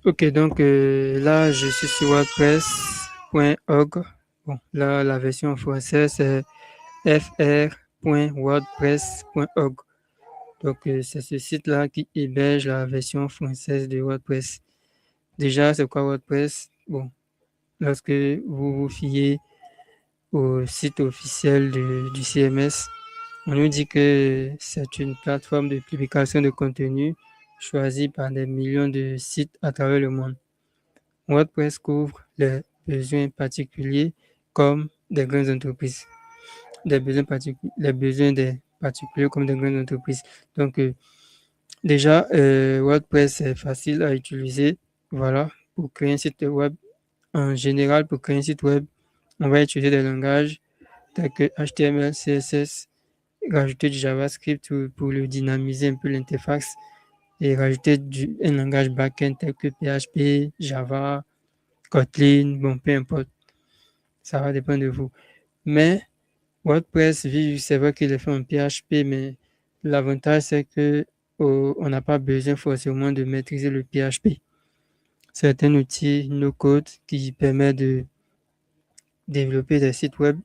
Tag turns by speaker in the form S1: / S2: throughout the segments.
S1: Ok, donc là, je suis sur WordPress.org. Bon, là, la version en français, c'est fr.wordpress.org. Donc, c'est ce site-là qui héberge la version française de WordPress. Déjà, c'est quoi WordPress? Bon, lorsque vous vous fiez au site officiel du CMS, on nous dit que c'est une plateforme de publication de contenu choisie par des millions de sites à travers le monde. WordPress couvre les besoins particuliers comme des grandes entreprises, les besoins des particuliers comme des grandes entreprises. Donc, déjà, WordPress est facile à utiliser. Voilà, pour créer un site web. En général, pour créer un site web, on va utiliser des langages tels que HTML, CSS, rajouter du JavaScript pour le dynamiser un peu l'interface et rajouter un langage backend tel que PHP, Java, Kotlin, bon, peu importe. Ça va dépendre de vous. Mais WordPress, c'est vrai qu'il est fait en PHP, mais l'avantage, c'est que on n'a pas besoin forcément de maîtriser le PHP. C'est un outil no-code qui permet de développer des sites web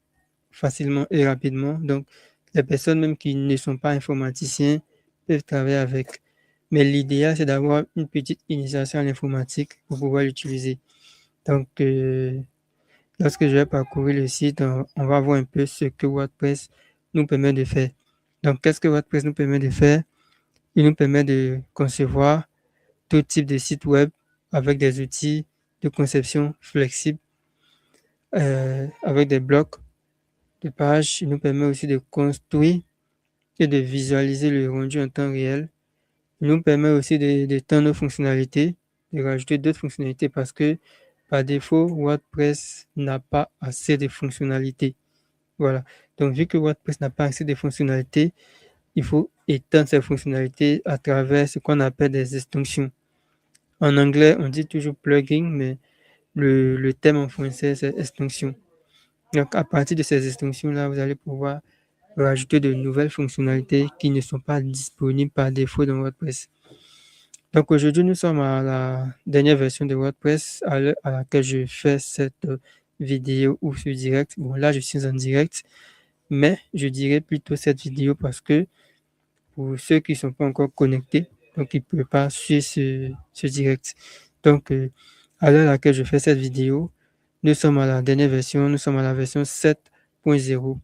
S1: facilement et rapidement. Donc, les personnes même qui ne sont pas informaticiens peuvent travailler avec. Mais l'idéal, c'est d'avoir une petite initiation à l'informatique pour pouvoir l'utiliser. Donc, lorsque je vais parcourir le site, on va voir un peu ce que WordPress nous permet de faire. Donc, qu'est-ce que WordPress nous permet de faire? Il nous permet de concevoir tout type de site web avec des outils de conception flexibles, avec des blocs de pages. Il nous permet aussi de construire et de visualiser le rendu en temps réel. Il nous permet aussi d'étendre nos fonctionnalités, de rajouter d'autres fonctionnalités parce que par défaut, WordPress n'a pas assez de fonctionnalités. Voilà. Donc, vu que WordPress n'a pas assez de fonctionnalités, il faut étendre ces fonctionnalités à travers ce qu'on appelle des extensions. En anglais, on dit toujours plugin, mais le terme en français, c'est extension. Donc, à partir de ces extensions-là, vous allez pouvoir rajouter de nouvelles fonctionnalités qui ne sont pas disponibles par défaut dans WordPress. Donc aujourd'hui, nous sommes à la dernière version de WordPress à laquelle je fais cette vidéo ou ce direct. Bon, là, je suis en direct, mais je dirais plutôt cette vidéo parce que pour ceux qui ne sont pas encore connectés, donc ils ne peuvent pas suivre ce direct. Donc, à l'heure à laquelle je fais cette vidéo, nous sommes à la dernière version, nous sommes à la version 7.0.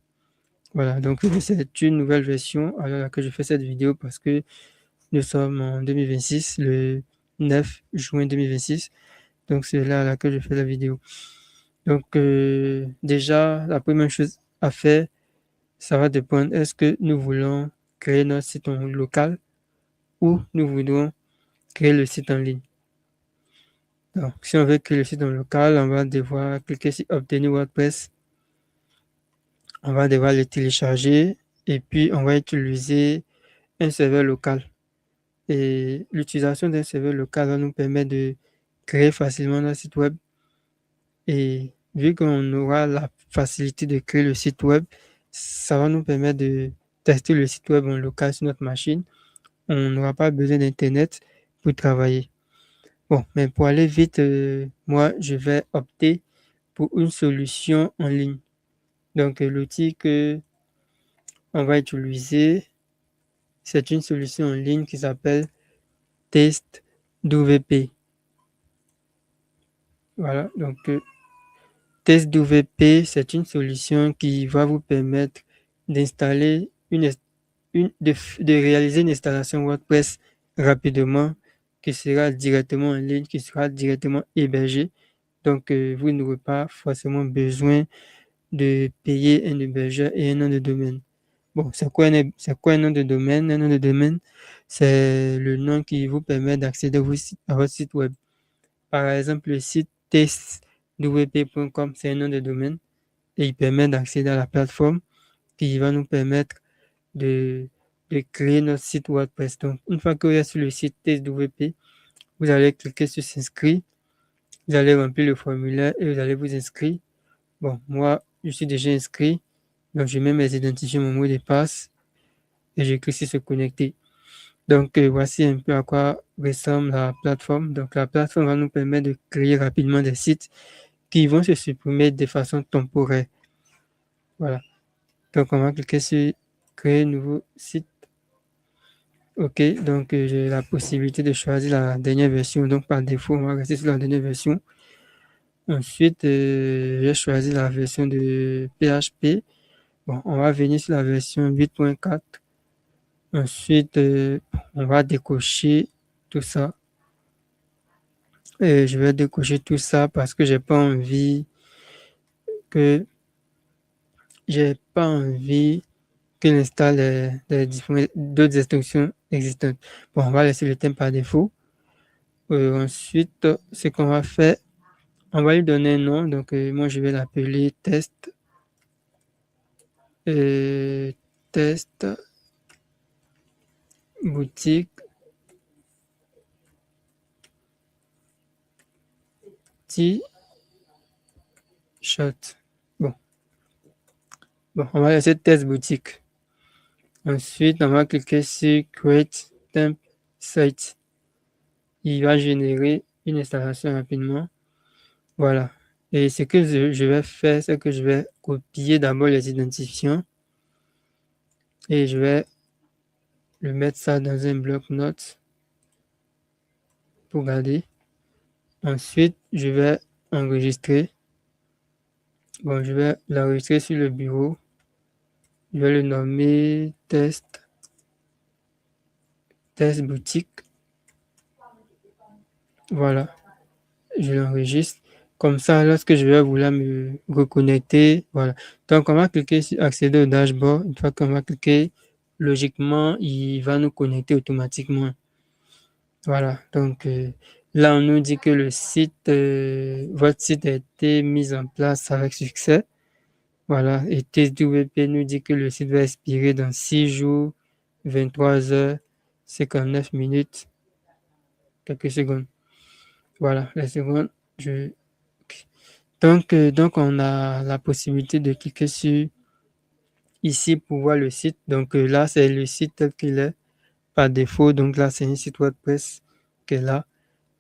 S1: Voilà, donc c'est une nouvelle version à l'heure à laquelle je fais cette vidéo parce que nous sommes en 2026, le 9 juin 2026. Donc, c'est là à laquelle je fais la vidéo. Donc, déjà, la première chose à faire, ça va dépendre, est-ce que nous voulons créer notre site en local ou nous voulons créer le site en ligne. Donc, si on veut créer le site en local, on va devoir cliquer sur Obtenir WordPress. On va devoir le télécharger et puis on va utiliser un serveur local. Et l'utilisation d'un serveur local va nous permettre de créer facilement notre site web. Et vu qu'on aura la facilité de créer le site web, ça va nous permettre de tester le site web en local sur notre machine. On n'aura pas besoin d'Internet pour travailler. Bon, mais pour aller vite, moi, je vais opter pour une solution en ligne. Donc, l'outil que on va utiliser, c'est une solution en ligne qui s'appelle TestWP. Voilà, donc TestWP, c'est une solution qui va vous permettre d'installer de réaliser une installation WordPress rapidement, qui sera directement en ligne, qui sera directement hébergée. Donc, vous n'aurez pas forcément besoin de payer un hébergeur et un nom de domaine. Bon, c'est quoi un nom de domaine? Un nom de domaine, c'est le nom qui vous permet d'accéder à votre site web. Par exemple, le site testwp.com, c'est un nom de domaine et il permet d'accéder à la plateforme qui va nous permettre de, de créer notre site WordPress. Donc, une fois que vous êtes sur le site testwp, vous allez cliquer sur s'inscrire, vous allez remplir le formulaire et vous allez vous inscrire. Bon, moi, je suis déjà inscrit, donc je mets mes identifiants, mon mot de passe et je clique sur se connecter. Donc, voici un peu à quoi ressemble la plateforme. Donc, la plateforme va nous permettre de créer rapidement des sites qui vont se supprimer de façon temporaire. Voilà. Donc, on va cliquer sur créer un nouveau site. OK, donc j'ai la possibilité de choisir la dernière version. Donc, par défaut, on va rester sur la dernière version. Ensuite, j'ai choisi la version de PHP. Bon, on va venir sur la version 8.4. Ensuite, on va décocher tout ça. Et je vais décocher tout ça parce que que j'ai pas envie qu'il installe d'autres instructions existantes. Bon, on va laisser le thème par défaut. Ensuite, ce qu'on va faire, on va lui donner un nom. Donc, moi, je vais l'appeler test. Test boutique t-shirt. Bon, on va laisser test boutique. Ensuite, on va cliquer sur Create Temp Site. Il va générer une installation rapidement. Voilà. Et ce que je vais faire, c'est que je vais copier d'abord les identifiants et je vais le mettre ça dans un bloc-notes pour garder. Ensuite, je vais enregistrer. Bon, je vais l'enregistrer sur le bureau. Je vais le nommer test boutique. Voilà. Je l'enregistre. Comme ça, lorsque je vais vouloir me reconnecter, voilà. Donc, on va cliquer sur accéder au dashboard. Une fois qu'on va cliquer, logiquement, il va nous connecter automatiquement. Voilà. Donc, là, on nous dit que votre site a été mis en place avec succès. Voilà. Et TestWP nous dit que le site va expirer dans 6 jours, 23 heures, 59 minutes, quelques secondes. Voilà. Les secondes, donc, on a la possibilité de cliquer sur ici pour voir le site. Donc, là, c'est le site tel qu'il est par défaut. Donc, là, c'est un site WordPress qui est là.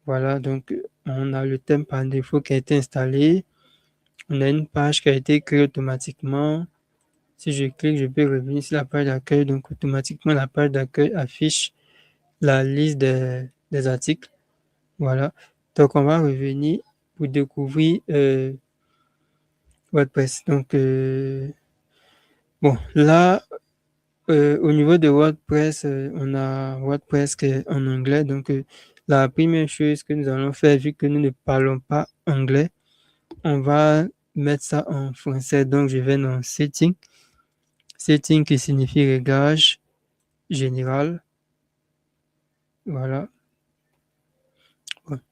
S1: Voilà, donc, on a le thème par défaut qui a été installé. On a une page qui a été créée automatiquement. Si je clique, je peux revenir sur la page d'accueil. Donc, automatiquement, la page d'accueil affiche la liste des articles. Voilà. Donc, on va revenir pour découvrir WordPress. Donc, bon, là, au niveau de WordPress, on a WordPress qui est en anglais. Donc, la première chose que nous allons faire, vu que nous ne parlons pas anglais, on va mettre ça en français. Donc, je vais dans Setting. Setting qui signifie réglage général. Voilà.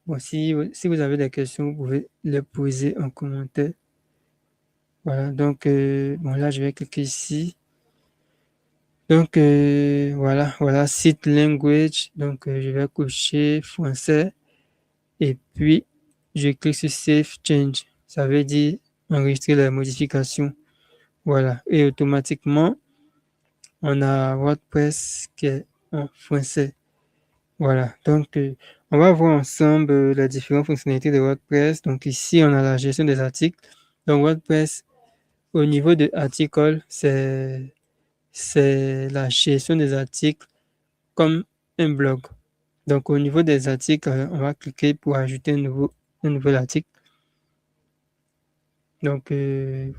S1: Bon, si vous avez des questions, vous pouvez les poser en commentaire. Voilà. Donc, bon, là, je vais cliquer ici. Donc, voilà, Site Language. Donc, je vais cocher français. Et puis, je clique sur Save Change. Ça veut dire enregistrer la modification. Voilà. Et automatiquement, on a WordPress qui est en français. Voilà. Donc, on va voir ensemble les différentes fonctionnalités de WordPress. Donc, ici, on a la gestion des articles. Donc, WordPress, au niveau de articles, c'est la gestion des articles comme un blog. Donc, au niveau des articles, on va cliquer pour ajouter un nouvel article. Donc,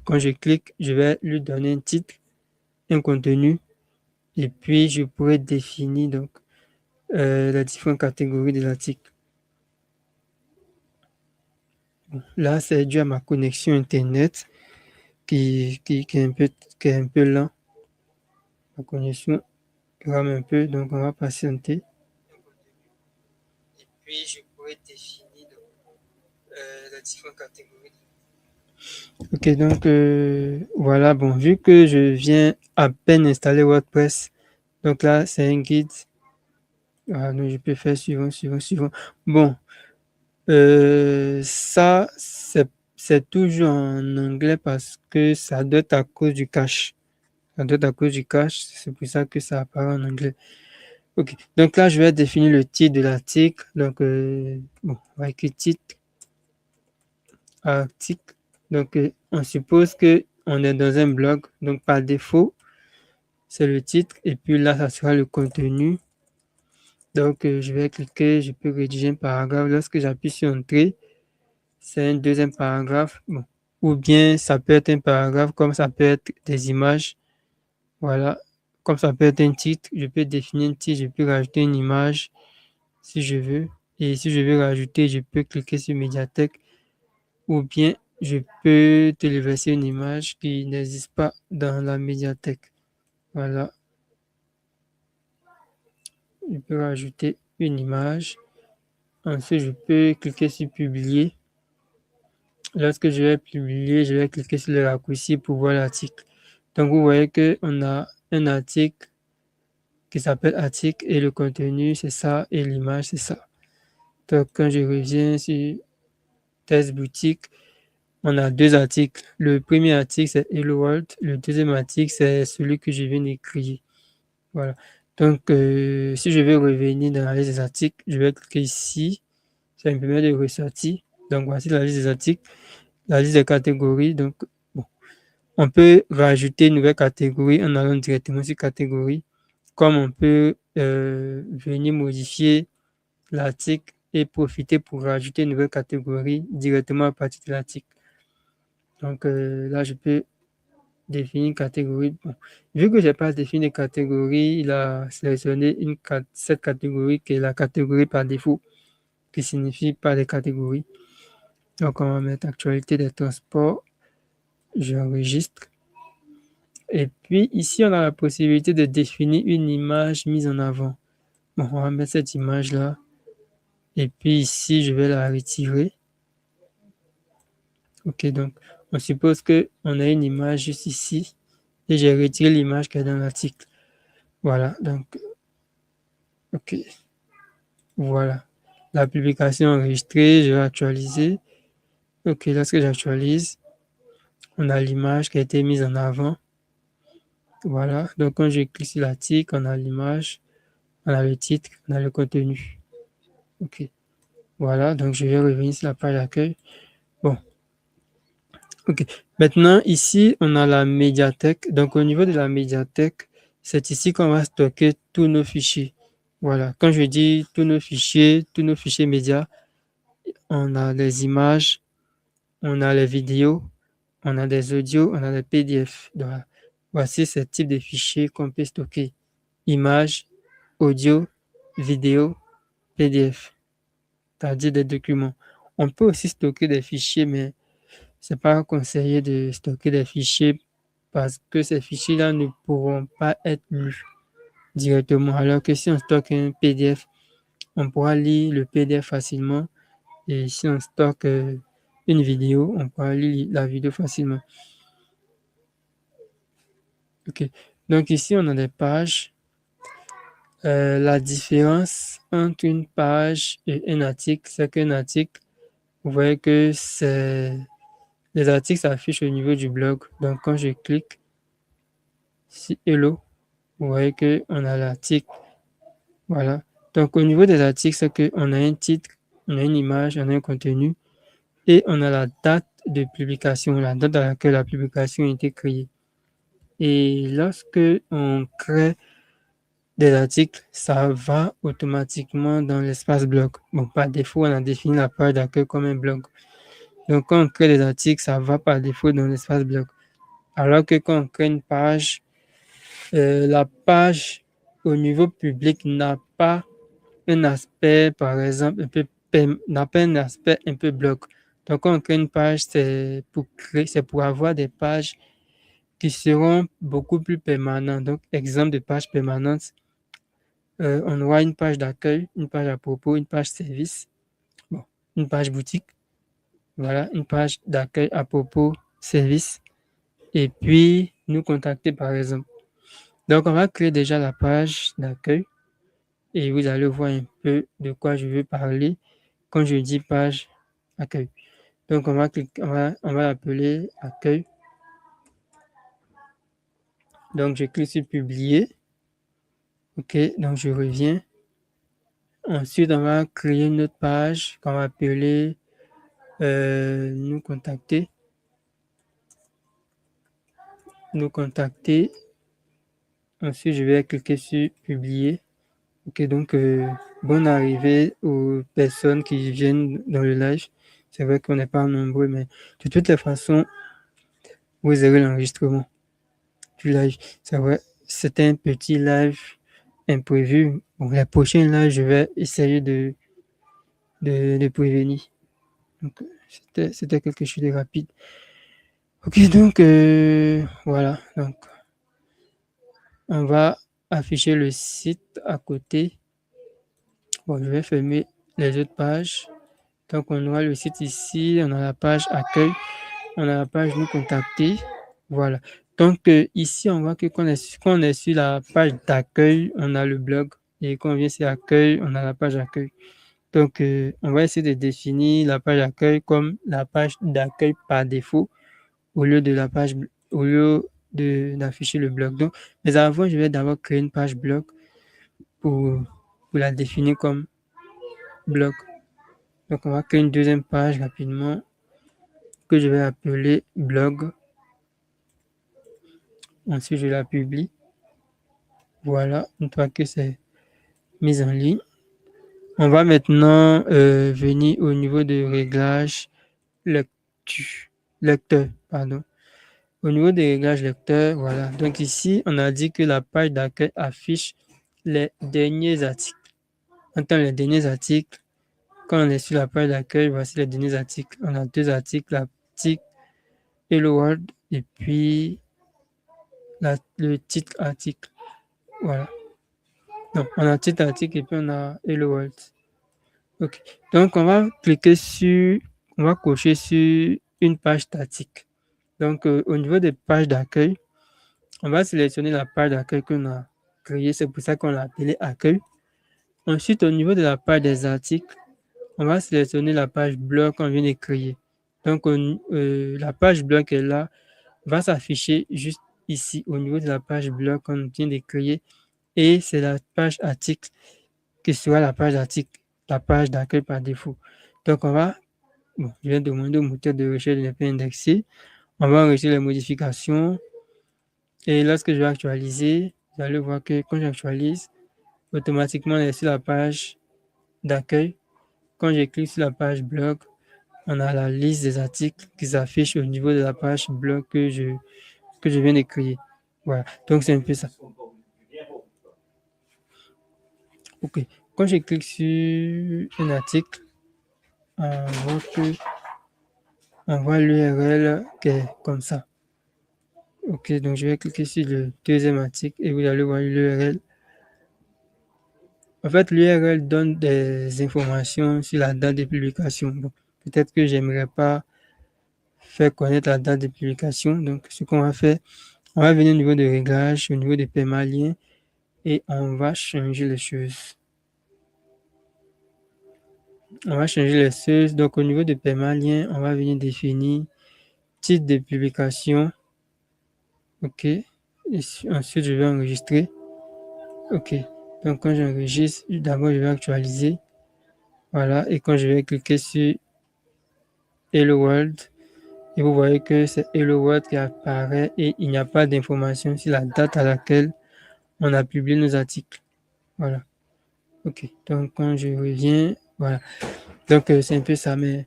S1: quand je clique, je vais lui donner un titre, un contenu, et puis je pourrais définir donc les différentes catégories des articles. Bon, là, c'est dû à ma connexion Internet qui est un peu lent. La connexion rame un peu, donc on va patienter. Et puis, je pourrais définir donc, les différentes catégories. Ok, donc voilà, bon, vu que je viens à peine installer WordPress, donc là, c'est un guide. Ah, donc je peux faire suivant. Bon, ça, c'est toujours en anglais parce que ça doit être à cause du cache. doit être à cause du cache, c'est pour ça que ça apparaît en anglais. Ok, donc là, je vais définir le titre de l'article. Donc, bon, on va écrire titre, article. Donc, on suppose que on est dans un blog. Donc, par défaut, c'est le titre. Et puis là, ça sera le contenu. Donc, je vais cliquer, je peux rédiger un paragraphe. Lorsque j'appuie sur Entrée, c'est un deuxième paragraphe. Bon. Ou bien, ça peut être un paragraphe, comme ça peut être des images. Voilà. Comme ça peut être un titre, je peux définir un titre, je peux rajouter une image si je veux. Et si je veux rajouter, je peux cliquer sur médiathèque ou bien je peux téléverser une image qui n'existe pas dans la médiathèque. Voilà. Je peux rajouter une image. Ensuite, je peux cliquer sur publier. Lorsque je vais publier, je vais cliquer sur le raccourci pour voir l'article. Donc, vous voyez qu'on a un article qui s'appelle article et le contenu, c'est ça, et l'image, c'est ça. Donc, quand je reviens sur test boutique, on a deux articles. Le premier article, c'est Hello World. Le deuxième article, c'est celui que je viens d'écrire. Voilà. Donc, si je veux revenir dans la liste des articles, je vais cliquer ici. Ça me permet de ressortir. Donc, voici la liste des articles, la liste des catégories. Donc, bon, on peut rajouter une nouvelle catégorie en allant directement sur catégorie, comme on peut venir modifier l'article et profiter pour rajouter une nouvelle catégorie directement à partir de l'article. Donc là, je peux définir une catégorie. Bon, vu que je n'ai pas défini de catégorie, il a sélectionné cette catégorie qui est la catégorie par défaut, qui signifie pas de catégorie. Donc on va mettre actualité des transports. J'enregistre. Et puis ici, on a la possibilité de définir une image mise en avant. Bon, on va mettre cette image-là. Et puis ici, je vais la retirer. Ok, donc on suppose qu'on a une image juste ici. Et j'ai retiré l'image qui est dans l'article. Voilà, donc, ok. Voilà. La publication enregistrée, je vais actualiser. Ok, lorsque j'actualise, on a l'image qui a été mise en avant. Voilà, donc quand je clique sur l'article, on a l'image, on a le titre, on a le contenu. Ok, voilà, donc je vais revenir sur la page d'accueil. Bon, ok. Maintenant, ici, on a la médiathèque. Donc, au niveau de la médiathèque, c'est ici qu'on va stocker tous nos fichiers. Voilà, quand je dis tous nos fichiers médias, on a les images, on a les vidéos, on a des audios, on a des PDF. Donc, voici ce type de fichiers qu'on peut stocker. Images, audio, vidéo, PDF, c'est-à-dire des documents. On peut aussi stocker des fichiers, mais c'est pas conseillé de stocker des fichiers parce que ces fichiers-là ne pourront pas être lus directement. Alors que si on stocke un PDF, on pourra lire le PDF facilement. Et si on stocke une vidéo, on pourra lire la vidéo facilement. Ok. Donc ici, on a des pages. La différence entre une page et un article, c'est qu'un article, vous voyez que les articles s'affichent au niveau du blog. Donc quand je clique sur Hello, vous voyez qu'on a l'article. Voilà. Donc au niveau des articles, c'est qu'on a un titre, on a une image, on a un contenu et on a la date de publication, la date à laquelle la publication a été créée. Et lorsque on crée des articles, ça va automatiquement dans l'espace blog. Bon, par défaut, on a défini la page d'accueil comme un blog. Donc, quand on crée des articles, ça va par défaut dans l'espace blog. Alors que quand on crée une page, la page au niveau public n'a pas un aspect, par exemple, n'a pas un aspect un peu blog. Donc, quand on crée une page, c'est pour avoir des pages qui seront beaucoup plus permanentes. Donc, exemple de page permanente, on aura une page d'accueil, une page à propos, une page service, bon, une page boutique, voilà, une page d'accueil à propos, service, et puis nous contacter par exemple. Donc, on va créer déjà la page d'accueil et vous allez voir un peu de quoi je veux parler quand je dis page accueil. Donc, on va l'appeler accueil. Donc, je clique sur publier. OK, donc je reviens. Ensuite, on va créer une autre page qu'on va appeler nous contacter. Nous contacter. Ensuite, je vais cliquer sur publier. OK, donc bonne arrivée aux personnes qui viennent dans le live. C'est vrai qu'on n'est pas nombreux, mais de toutes les façons, vous aurez l'enregistrement du live. C'est vrai, c'était un petit live imprévu. Bon, la prochaine live, je vais essayer de prévenir. Donc, c'était quelque chose de rapide. Ok, donc voilà. Donc, on va afficher le site à côté. Bon, je vais fermer les autres pages. Donc, on aura le site ici. On a la page accueil. On a la page nous contacter. Voilà. Donc, ici, on voit que quand on est sur la page d'accueil, on a le blog. Et quand on vient sur accueil, on a la page accueil. Donc, on va essayer de définir la page d'accueil comme la page d'accueil par défaut au lieu de la page, au lieu d'afficher le blog. Donc, mais avant, je vais d'abord créer une page blog pour, pour la définir comme blog. Donc, on va créer une deuxième page rapidement que je vais appeler blog. Ensuite, je la publie. Voilà, une fois que c'est mis en ligne. On va maintenant venir au niveau de réglage lecteur. Pardon. Au niveau des réglages lecteurs, voilà. Donc ici, on a dit que la page d'accueil affiche les derniers articles. Entend les derniers articles. Quand on est sur la page d'accueil, voici les derniers articles. On a deux articles, l'article Hello World et puis le titre article. Voilà. Donc, on a titre article et puis on a Hello World. OK. Donc, on va cocher sur une page statique. Donc, au niveau des pages d'accueil, on va sélectionner la page d'accueil qu'on a créée. C'est pour ça qu'on l'a appelée accueil. Ensuite, au niveau de la page des articles, on va sélectionner la page blog qu'on vient de créer. Donc, la page blog est là, va s'afficher juste ici au niveau de la page blog qu'on vient de créer. Et c'est la page article qui sera la page article, la page d'accueil par défaut. Donc, je vais demander au moteur de recherche de ne pas indexer. On va enregistrer les modifications. Et lorsque je vais actualiser, vous allez voir que quand j'actualise, automatiquement, on est sur la page d'accueil. Quand je clique sur la page blog, on a la liste des articles qui s'affichent au niveau de la page blog que je viens de créer. Voilà, donc c'est un peu ça. Ok, quand je clique sur un article, on voit l'URL qui est comme ça. Ok, donc je vais cliquer sur le deuxième article et vous allez voir l'URL. En fait, l'URL donne des informations sur la date de publication. Bon, peut-être que j'aimerais pas faire connaître la date de publication. Donc, ce qu'on va faire, on va venir au niveau de réglage, au niveau des paiements liens et on va changer les choses. On va changer les choses. Donc, au niveau de paiement lien, on va venir définir titre de publication. OK. Et ensuite, je vais enregistrer. OK. Donc, quand j'enregistre, d'abord, je vais actualiser. Voilà. Et quand je vais cliquer sur Hello World, et vous voyez que c'est Hello World qui apparaît et il n'y a pas d'information sur la date à laquelle on a publié nos articles. Voilà. OK. Donc, quand je reviens, voilà. Donc, c'est un peu ça, mais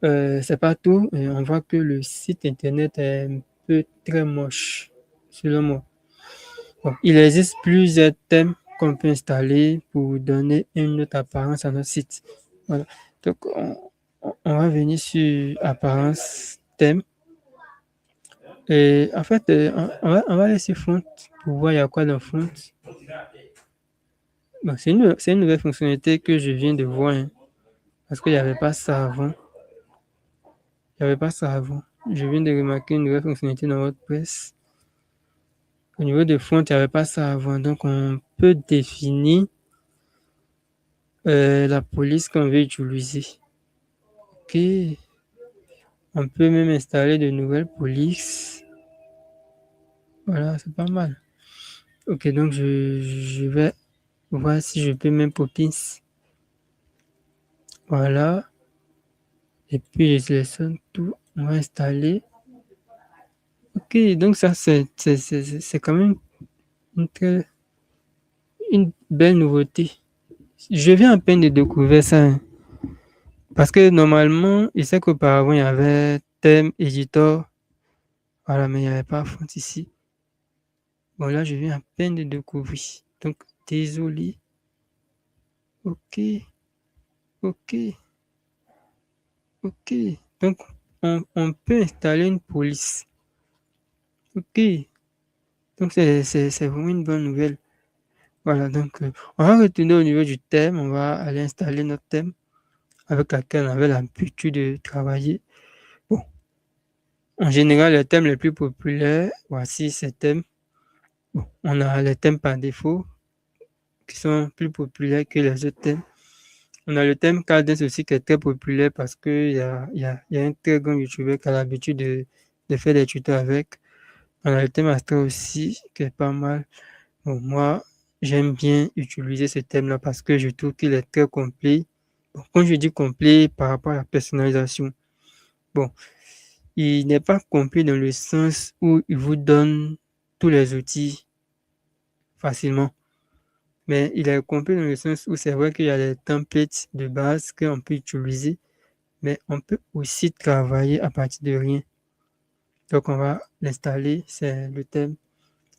S1: c'est pas tout. On voit que le site internet est un peu très moche, selon moi. Bon, il existe plusieurs thèmes qu'on peut installer pour donner une autre apparence à notre site. Voilà. Donc, on va venir sur apparence thème. Et en fait, on va aller sur font pour voir il y a quoi dans font. Bon, c'est une nouvelle fonctionnalité que je viens de voir, hein, parce qu'il n'y avait pas ça avant. Il n'y avait pas ça avant. Je viens de remarquer une nouvelle fonctionnalité dans WordPress. Au niveau de font, il n'y avait pas ça avant. Donc, on peut définir la police qu'on veut utiliser. OK. On peut même installer de nouvelles polices. Voilà, c'est pas mal. Ok, donc je vais voir si je peux mettre Poppins. Voilà. Et puis, je sélectionne tout. On va installer. Ok, donc ça, c'est quand même une belle nouveauté. Je viens à peine de découvrir ça, hein. Parce que normalement, je sais qu'auparavant, il y avait thème, éditeur. Voilà, mais il n'y avait pas font ici. Bon, là, je viens à peine de découvrir. Donc, désolé. Ok, ok, ok. Donc, on peut installer une police. Ok. Donc, c'est vraiment une bonne nouvelle. Voilà, donc, on va retourner au niveau du thème. On va aller installer notre thème avec lequel on avait l'habitude de travailler. Bon, en général, les thèmes les plus populaires, voici ces thèmes. Bon, on a les thèmes par défaut qui sont plus populaires que les autres thèmes. On a le thème Cadence aussi qui est très populaire parce qu'il y a un très grand YouTuber qui a l'habitude de faire des tutos avec. On a le thème Astra aussi qui est pas mal. Bon, moi, j'aime bien utiliser ce thème-là parce que je trouve qu'il est très complet. Bon, quand je dis complet par rapport à la personnalisation, bon, il n'est pas complet dans le sens où il vous donne tous les outils facilement. Mais il est complet dans le sens où c'est vrai qu'il y a des templates de base qu'on peut utiliser, mais on peut aussi travailler à partir de rien. Donc, on va l'installer, c'est le thème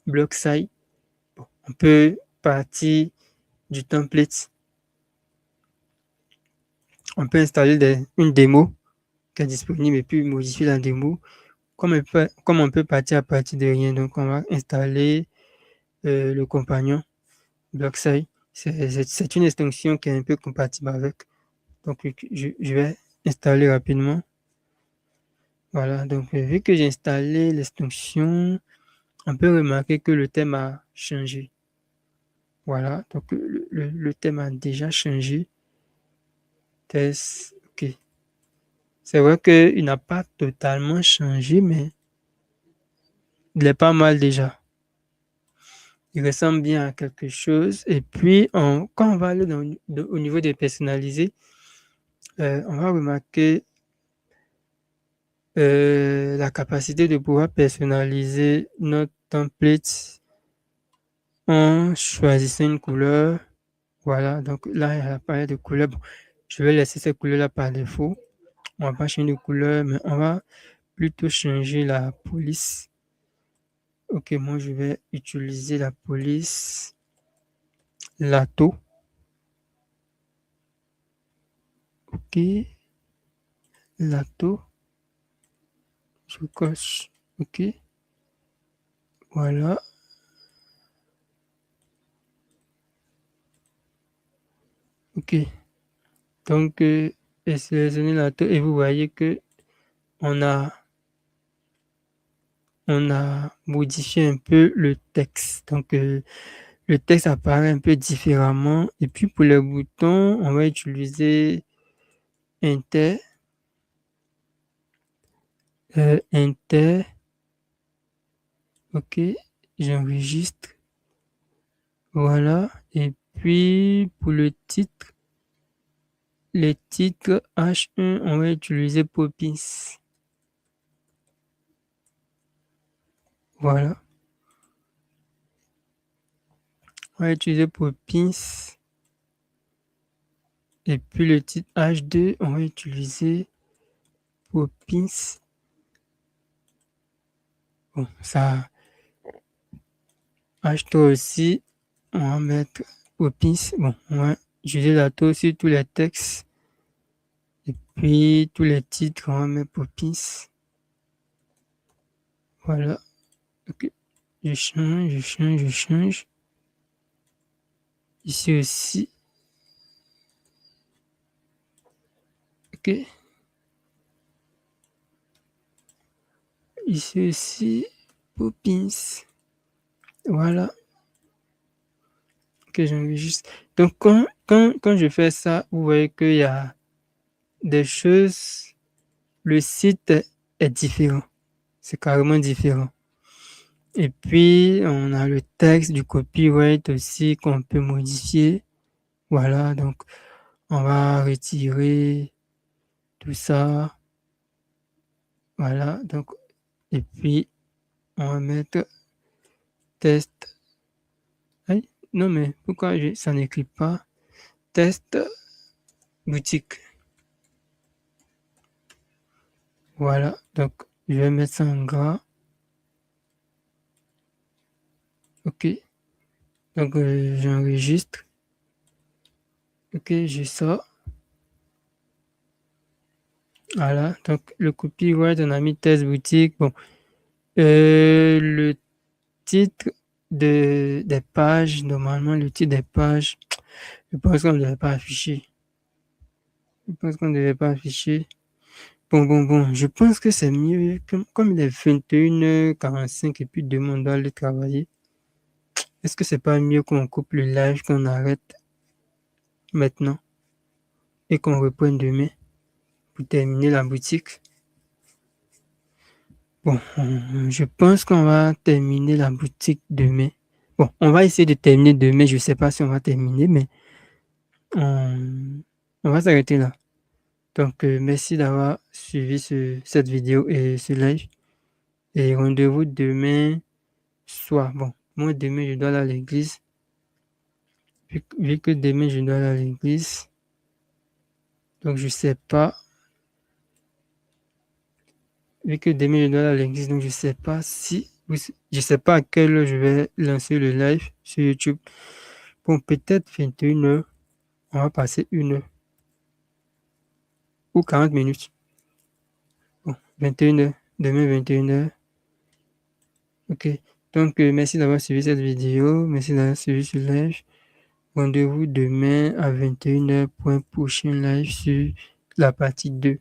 S1: BlockSci. Bon, on peut partir du template. On peut installer une démo qui est disponible et puis modifier la démo. Comme on peut partir à partir de rien, donc on va installer le compagnon BlockSci. C'est une extension qui est un peu compatible avec. Donc, je vais installer rapidement. Voilà, donc vu que j'ai installé l'extension, on peut remarquer que le thème a changé. Voilà, donc le thème a déjà changé. Test, ok. C'est vrai qu'il n'a pas totalement changé, mais il est pas mal déjà. Il ressemble bien à quelque chose. Et puis, quand on va aller au niveau des personnalisés, on va remarquer la capacité de pouvoir personnaliser notre template en choisissant une couleur. Voilà, donc là, il y a l'appareil de couleurs. Bon, je vais laisser ces couleurs-là par défaut. On va pas changer de couleur, mais on va plutôt changer la police. Ok, moi, je vais utiliser la police Lato. Ok, Lato. Je coche. Ok, voilà. Ok, donc, sélectionnez Lato et vous voyez que on a, on a modifié un peu le texte. Donc, le texte apparaît un peu différemment. Et puis pour les boutons, on va utiliser Enter, Enter. Ok, j'enregistre. Voilà. Et puis pour le titre, les titres H1, on va utiliser Poppins. Voilà. On va utiliser Poppins. Et puis le titre H2, on va utiliser Poppins. Bon, ça, H3 aussi, on va mettre Poppins. Bon, on va utiliser la tour sur tous les textes. Et puis tous les titres, on va mettre Poppins. Voilà. Ok. Je change, je change, je change. Ici aussi. Ok. Ici aussi. Poppins. Voilà. Ok, j'enregistre. Donc, quand je fais ça, vous voyez qu'il y a des choses. Le site est différent. C'est carrément différent. Et puis, on a le texte du copyright aussi qu'on peut modifier. Voilà, donc on va retirer tout ça. Voilà, donc, et puis on va mettre test. Aïe, non, mais pourquoi ça n'écrit pas test boutique? Voilà, donc je vais mettre ça en gras. Ok, donc j'enregistre. Ok, j'ai ça. Voilà, donc le copyright, on a mis test boutique. Bon, le titre des pages, normalement, le titre des pages, je pense qu'on ne devait pas afficher. Je pense qu'on ne devait pas afficher. Bon, je pense que c'est mieux, comme il est 21h45 et puis demain on doit aller travailler. Est-ce que c'est pas mieux qu'on coupe le live, qu'on arrête maintenant et qu'on reprenne demain pour terminer la boutique? Bon, je pense qu'on va terminer la boutique demain. Bon, on va essayer de terminer demain. Je ne sais pas si on va terminer, mais on va s'arrêter là. Donc, merci d'avoir suivi cette vidéo et ce live. Et rendez-vous demain soir. Bon, moi, demain, je dois aller à l'église. Vu que demain, je dois aller à l'église. Donc, je sais pas. Vu que demain, je dois aller à l'église, donc je sais pas si. Je sais pas à quelle heure je vais lancer le live sur YouTube. Bon, peut-être 21h. On va passer 1 heure. Ou 40 minutes. Bon, 21h. Demain, 21h. Ok. Donc, merci d'avoir suivi cette vidéo. Merci d'avoir suivi ce live. Rendez-vous demain à 21h pour un prochain live sur la partie 2.